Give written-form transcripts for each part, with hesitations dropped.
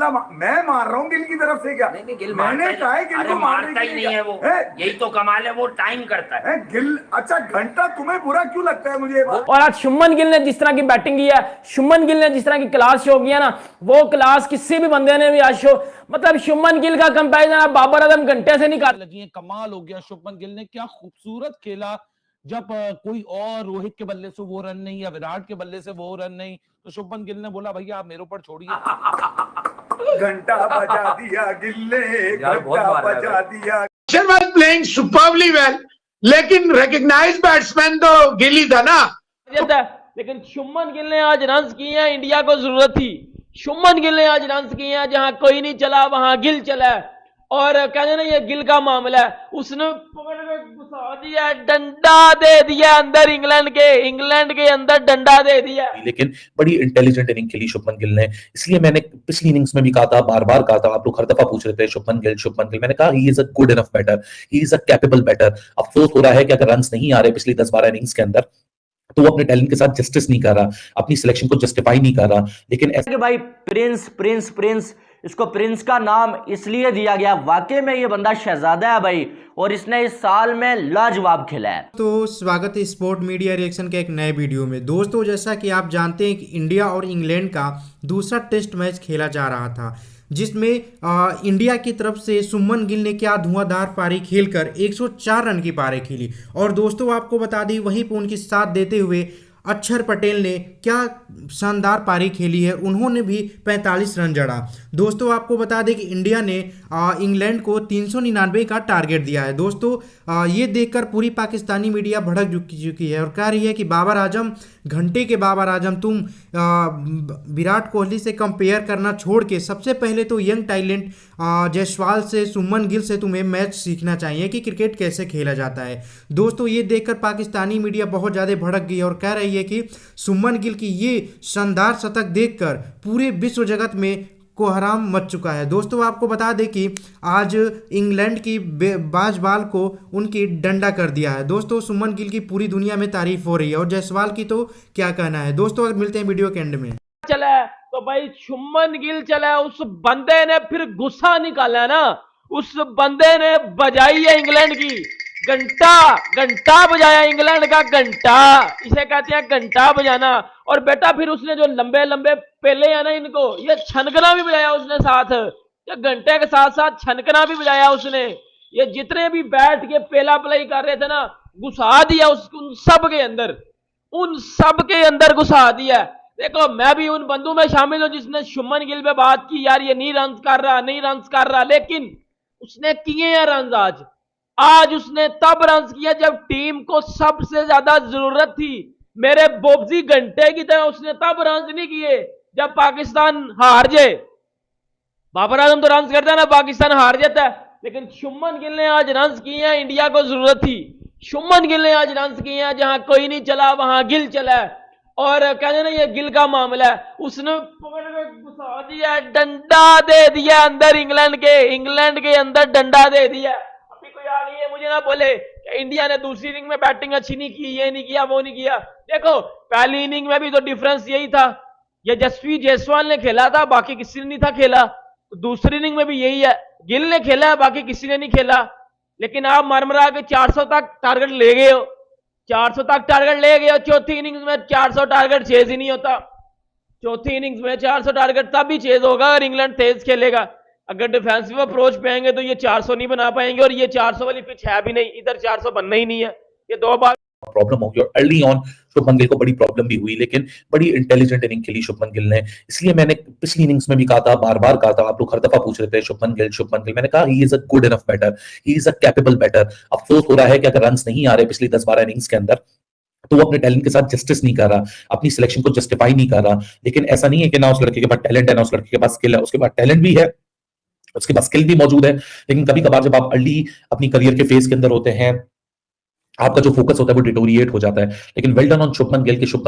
मैं मार रहा हूँ गिल की तरफ से क्या? नहीं नहीं, गिल मैंने कहा है गिल अरे को मारने मारता के ही लिए नहीं है क्या? वो। यही तो कमाल है, वो टाइम करता है। गिल अच्छा घंटा तुम्हें बुरा क्यों लगता है? मुझे और आज शुभमन गिल ने जिस तरह की बैटिंग की है, शुभमन गिल ने जिस तरह की क्लास शो किया ना, वो क्लास किसी भी बंदे ने भी आज शो, मतलब शुभमन गिल का कंपैरिजन आप बाबर आजम घंटे से निकाल लगी है। कमाल हो गया, शुभमन गिल ने क्या खूबसूरत खेला। जब कोई और रोहित के बल्ले से वो रन नहीं या विराट के बल्ले से वो रन नहीं, तो शुभमन गिल ने बोला भैया आप मेरे ऊपर छोड़िए। घंटा बजा दिया गिल ने, घंटा बजा दिया। was playing superbly well, लेकिन रिकग्नाइज बैट्समैन तो गिल ही था ना। लेकिन शुभमन गिल ने आज रन किए हैं, इंडिया को जरूरत थी। शुभमन गिल ने आज रन किए हैं, जहां कोई नहीं चला वहां गिल चला। और कहते ना ये गिल का मामला है, उसने पकड़ के घुसा दिया, डंडा दे दिया अंदर इंग्लैंड के अंदर डंडा दे दिया। लेकिन बड़ी इंटेलिजेंट इनिंग खेली शुभमन गिल ने, इसलिए मैंने पिछली इनिंग्स में भी कहा था, बार बार कहा था, आप लोग हर दफा पूछ रहे थे शुभमन गिल, मैंने कहा he is a good enough batter, he is a capable batter. अफसोस हो रहा है कि अगर रन्स नहीं आ रहे पिछली 10-12 इनिंग्स के अंदर, तो वो अपने टैलेंट के साथ जस्टिस नहीं कर रहा, अपनी सिलेक्शन को जस्टिफाई नहीं कर रहा। लेकिन ऐसे भाई प्रिंस इसको प्रिंस का नाम इसलिए दिया गया, वाकई में ये बंदा शहजादा है भाई, और इसने इस साल में लाजवाब खेला है। तो स्वागत है स्पोर्ट मीडिया रिएक्शन के एक नए वीडियो में। दोस्तों जैसा कि आप जानते हैं कि इंडिया और इंग्लैंड का दूसरा टेस्ट मैच खेला जा रहा था, जिसमें इंडिया की तरफ से शुभमन गिल ने क्या धुआंधार पारी खेलकर 104 रन की पारी खेली। और दोस्तों आपको बता दें वहीं पर उनकी साथ देते हुए अक्षर पटेल ने क्या शानदार पारी खेली है, उन्होंने भी 45 रन जड़ा। दोस्तों आपको बता दें कि इंडिया ने इंग्लैंड को 399 का टारगेट दिया है। दोस्तों ये देखकर पूरी पाकिस्तानी मीडिया भड़क चुकी है और कह रही है कि बाबर आजम, घंटे के बाबर आजम, तुम विराट कोहली से कंपेयर करना छोड़ के सबसे पहले तो यंग टैलेंट जायसवाल से, शुभमन गिल से तुम्हें मैच सीखना चाहिए कि क्रिकेट कैसे खेला जाता है। दोस्तों ये देखकर पाकिस्तानी मीडिया बहुत ज़्यादा भड़क गई और कह रही है कि शुभमन गिल की ये शानदार शतक देखकर पूरे विश्व जगत में कोहराम मच चुका है। दोस्तों आपको बता दें कि आज इंग्लैंड की बाज बाल को उनकी डंडा कर दिया है। दोस्तों शुभमन गिल की पूरी दुनिया में तारीफ हो रही है और जायसवाल की तो क्या कहना है। दोस्तों अगर मिलते हैं वीडियो के एंड में। चला तो भाई शुभमन गिल चला, उस बंदे ने फिर गुस्सा निकाला ना, उस बंदे ने बजाई है इंग्लैंड की घंटा बजाया, इंग्लैंड का घंटा, इसे कहते हैं घंटा बजाना। और बेटा फिर उसने जो लंबे लंबे पेले हैं ना, इनको ये छनकना भी बजाया उसने साथ, ये घंटे के साथ साथ छनकना भी बजाया उसने। ये जितने भी बैठ के पेला प्लाई कर रहे थे ना, घुसा दिया उन सब के अंदर घुसा दिया। देखो मैं भी उन बंदों में शामिल हूं जिसने शुभमन गिल पे बात की, यार ये नहीं रन कर रहा, लेकिन उसने किए हैं रन। आज उसने तब रन किया जब टीम को सबसे ज्यादा जरूरत थी। मेरे बोबजी घंटे की तरह उसने तब रन नहीं किए जब पाकिस्तान हार जाए। बाबर आजम तो रन करता है ना, पाकिस्तान हार जाता है, लेकिन शुभमन गिल ने आज रन किए हैं, इंडिया को जरूरत थी। शुभमन गिल ने आज रन किए हैं, जहां कोई नहीं चला वहां गिल चला। और कहते ना ये गिल का मामला है, उसने पकड़ के घुसा दिया, डंडा दे दिया अंदर इंग्लैंड के अंदर डंडा दे दिया। अभी कोई आ गई है मुझे ना बोले कि इंडिया ने दूसरी इनिंग में बैटिंग अच्छी नहीं की, ये नहीं किया, वो नहीं किया। देखो पहली इनिंग में भी तो डिफरेंस यही था, ये यशस्वी जायसवाल ने खेला था, बाकी किसी ने नहीं था खेला। तो दूसरी इनिंग में भी यही है, गिल ने खेला है, बाकी किसी ने नहीं खेला। लेकिन आप मरमरा के 400 तक टारगेट ले गए हो, 400 तक टारगेट ले गए हो। चौथी इनिंग्स में 400 टारगेट चेज ही नहीं होता। चौथी इनिंग्स में 400 टारगेट तब भी चेज होगा अगर इंग्लैंड तेज खेलेगा। अगर डिफेंसिव अप्रोच पे आएंगे तो ये 400 नहीं बना पाएंगे, और ये 400 वाली पिच है भी नहीं, इधर 400 बनना ही नहीं है। ये दो बार प्रॉब्लम हो गई और अर्ली ऑन शुभमन गिल को बड़ी प्रॉब्लम भी हुई, लेकिन बड़ी इंटेलिजेंट इनिंग खेली शुभमन गिल ने, इसलिए मैंने पिछली इनिंग्स में भी कहा था, बार बार कहा था, आप लोग हर दफा पूछ रहे थे शुभमन गिल, मैंने कहा he is a good enough batter, he is a capable batter. अफसोस हो रहा है कि अगर रन्स नहीं आ रहे पिछली 10-12 इनिंग्स के अंदर, तो वो अपने टैलेंट के साथ जस्टिस नहीं कर रहा, अपनी सिलेक्शन को जस्टिफाई नहीं कर रहा। लेकिन ऐसा नहीं है कि ना उस लड़के के पास टैलेंट है ना उस लड़के के पास स्किल है, उसके पास टैलेंट भी है, उसके पास स्किल भी मौजूद है। लेकिन कभी कभार जब आप अर्ली अपनी करियर के फेज के अंदर होते हैं, आपका जो फोकस होता है वो डिटोरिएट हो जाता है। लेकिन well done on Shubman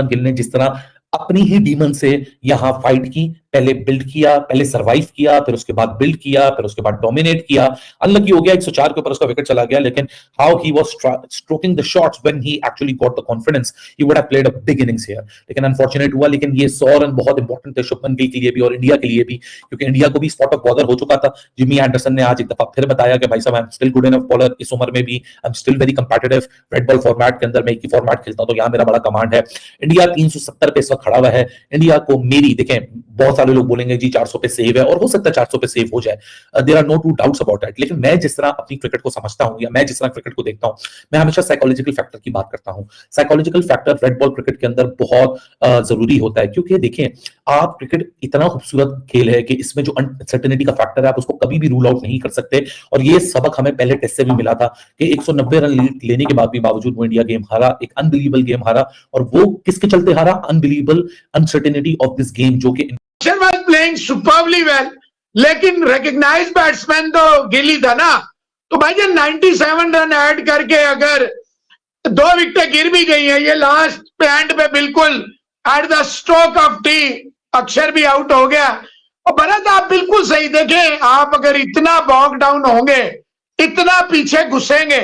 Gill ने जिस तरह अपनी ही डीमन से यहां फाइट की, पहले बिल्ड किया, पहले सरवाइव किया, फिर उसके बाद बिल्ड किया, फिर उसके बाद डोमिनेट किया। अनलकी हो गया 104 के ऊपर उसका विकेट चला गया, लेकिन how he was stroking the shots when he actually got the confidence, he would have played a big innings here. लेकिन अनफॉर्चुनेट हुआ, लेकिन ये 100 रन बहुत इंपॉर्टेंट थे शुभमन गिल के लिए भी और इंडिया के लिए भी, क्योंकि इंडिया को भी स्पॉट ऑफ बॉलर हो चुका था। जिमी एंडरसन ने आज एक दफा फिर बताया कि भाई साहब I am still good enough bowler, इस उम्र में भी I am still very competitive. Red ball format के अंदर मैं एक ही फॉर्मेट खेलता हूं, तो यहां मेरा बड़ा कमांड है। इंडिया 370 पे इस वक्त खड़ा हुआ है। इंडिया को मेरी, देखें बहुत सारे लोग बोलेंगे जी 400 पे सेव है, और हो सकता है 400 पे सेव हो जाए, there are no two doubts about that. लेकिन मैं जिस तरह अपनी क्रिकेट को समझता हूं, या मैं जिस तरह क्रिकेट को देखता हूं, मैं हमेशा साइकोलॉजिकल फैक्टर की बात करता हूं। Psychological factor red ball cricket के अंदर बहुत जरूरी होता है, क्योंकि देखें आप, क्रिकेट इतना खूबसूरत खेल है कि इसमें जो अनसर्टेनिटी का फैक्टर है आप उसको कभी भी रूल आउट नहीं कर सकते। और ये सबक हमें पहले टेस्ट से भी मिला था कि 190 रन लेने के बाद भी बावजूद वो इंडिया गेम हारा, एक अनबिलीवेबल गेम हारा। और वो किसके चलते हारा? Unbelievable uncertainty of this game, जो कि was playing superbly well, लेकिन रिकग्नाइज बैट्समैन तो गिल ही था ना। तो भाई जब 97 रन ऐड करके अगर 2 विकेटें गिर भी गई हैं, ये लास्ट पे एंड पे बिल्कुल at the stroke of T अक्षर भी आउट हो गया। और भरत आप बिल्कुल सही देखें, आप अगर इतना बॉक डाउन होंगे, इतना पीछे घुसेंगे,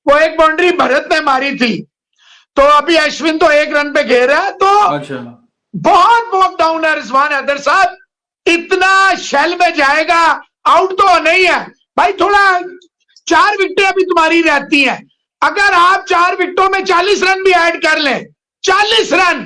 वो एक बाउंड्री भरत ने मारी थी, तो अभी अश्विन तो 1 रन पे घेर रहा है, तो बहुत बॉक डाउन है रिजवान हैदर साहब, इतना शेल में जाएगा, आउट तो नहीं है भाई। थोड़ा 4 विकेटें अभी तुम्हारी रहती हैं, अगर आप 4 विकेटों में 40 रन भी ऐड कर लें, 40 रन,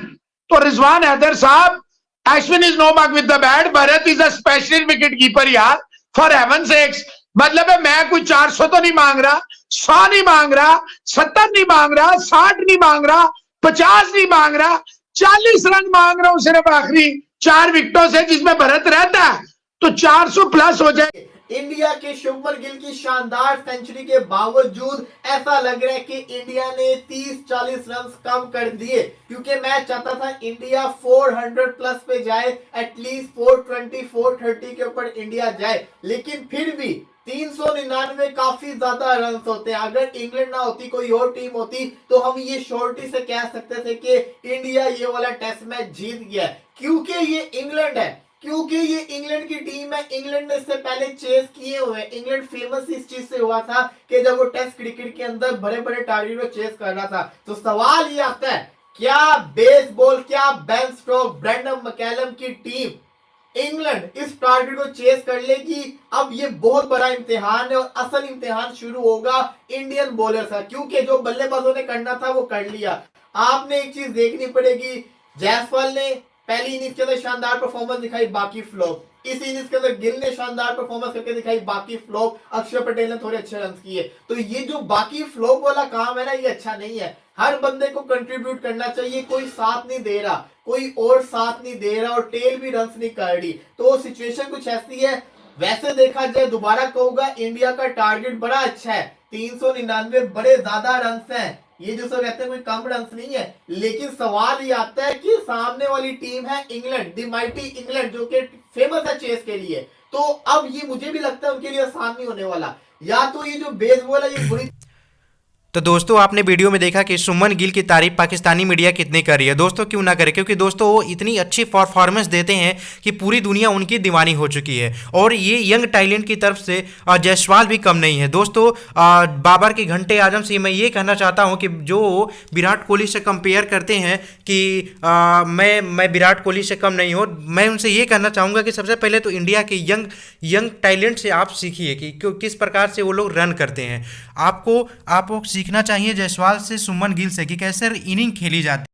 तो Rizwan Haider sahab, Ashwin is no back with the bat, Bharat is a special wicket keeper यार, फॉर हेवन सेक्स। मतलब है मैं कोई 400 तो नहीं मांग रहा, 100 नहीं मांग रहा, 70 नहीं मांग रहा, 60 नहीं मांग रहा, 50 नहीं मांग रहा, 40 रन मांग रहा हूं सिर्फ आखिरी 4 विकेटों से, जिसमें भरत रहता है, तो 400 प्लस हो जाए। इंडिया के शुभमन गिल की शानदार सेंचुरी के बावजूद ऐसा लग रहा है कि इंडिया ने 30-40 रन कम कर दिए, क्योंकि मैं चाहता था इंडिया 400 प्लस पे जाए, एटलीस्ट 420-430 के ऊपर इंडिया जाए, लेकिन फिर भी 399 काफी ज्यादा रन होते हैं। अगर इंग्लैंड ना होती, कोई और टीम होती, तो हम ये श्योरिटी से कह सकते थे कि इंडिया ये वाला टेस्ट मैच जीत गया, क्योंकि ये इंग्लैंड है, क्योंकि ये इंग्लैंड की टीम है। इंग्लैंड ने इससे पहले चेस किए हुए हैं। इंग्लैंड फेमस इस चीज से हुआ था कि जब वो टेस्ट क्रिकेट के अंदर बड़े बड़े टारगेट को चेस कर रहा था। तो सवाल ये आता है, क्या बेसबॉल, क्या बेन स्टोक्स, ब्रेंडन मैकलम की टीम इंग्लैंड इस टारगेट को चेस कर लेगी? अब ये बहुत बड़ा इम्तिहान है, और असल इम्तिहान शुरू होगा इंडियन बॉलर का, क्योंकि जो बल्लेबाजों ने करना था वो कर लिया। आपने एक चीज देखनी पड़ेगी, जायसवाल ने पहली इनिंग्स के अंदर शानदार परफॉर्मेंस दिखाई, बाकी फ्लॉप। इस इनिंग्स के अंदर गिल ने शानदार परफॉर्मेंस करके दिखाई, बाकी फ्लॉप। अक्षर पटेल ने थोड़े अच्छे रन किए। तो ये जो बाकी फ्लॉप वाला काम है ना, ये अच्छा नहीं है। हर बंदे को कंट्रीब्यूट करना चाहिए, कोई साथ नहीं दे रहा, कोई और साथ नहीं दे रहा, और टेल भी रन नहीं कर रही, तो सिचुएशन कुछ ऐसी है। वैसे देखा जाए, दोबारा कहूंगा, इंडिया का टारगेट बड़ा अच्छा है, 399 बड़े ज्यादा रन हैं, ये जो सब कहते हैं कोई कम रन नहीं है। लेकिन सवाल ये आता है कि सामने वाली टीम है इंग्लैंड, द माइटी इंग्लैंड, जो कि फेमस है चेस के लिए। तो अब ये मुझे भी लगता है उनके लिए आसान नहीं होने वाला। या तो ये जो बेसबॉल है ये बुरी। तो दोस्तों आपने वीडियो में देखा कि सुमन गिल की तारीफ पाकिस्तानी मीडिया कितनी कर रही है। दोस्तों क्यों ना करे, क्योंकि दोस्तों वो इतनी अच्छी परफॉर्मेंस देते हैं कि पूरी दुनिया उनकी दीवानी हो चुकी है। और ये यंग टैलेंट की तरफ से जायसवाल भी कम नहीं है। दोस्तों बाबर के घंटे आजम से मैं ये कहना चाहता हूँ कि जो विराट कोहली से कंपेयर करते हैं कि मैं विराट कोहली से कम नहीं हूँ, मैं उनसे ये कहना चाहूँगा कि सबसे पहले तो इंडिया के यंग टैलेंट से आप सीखिए कि किस प्रकार से वो लोग रन करते हैं। आपको सीखना चाहिए जायसवाल से, सुमन गिल से, कि कैसे इनिंग खेली जाती है।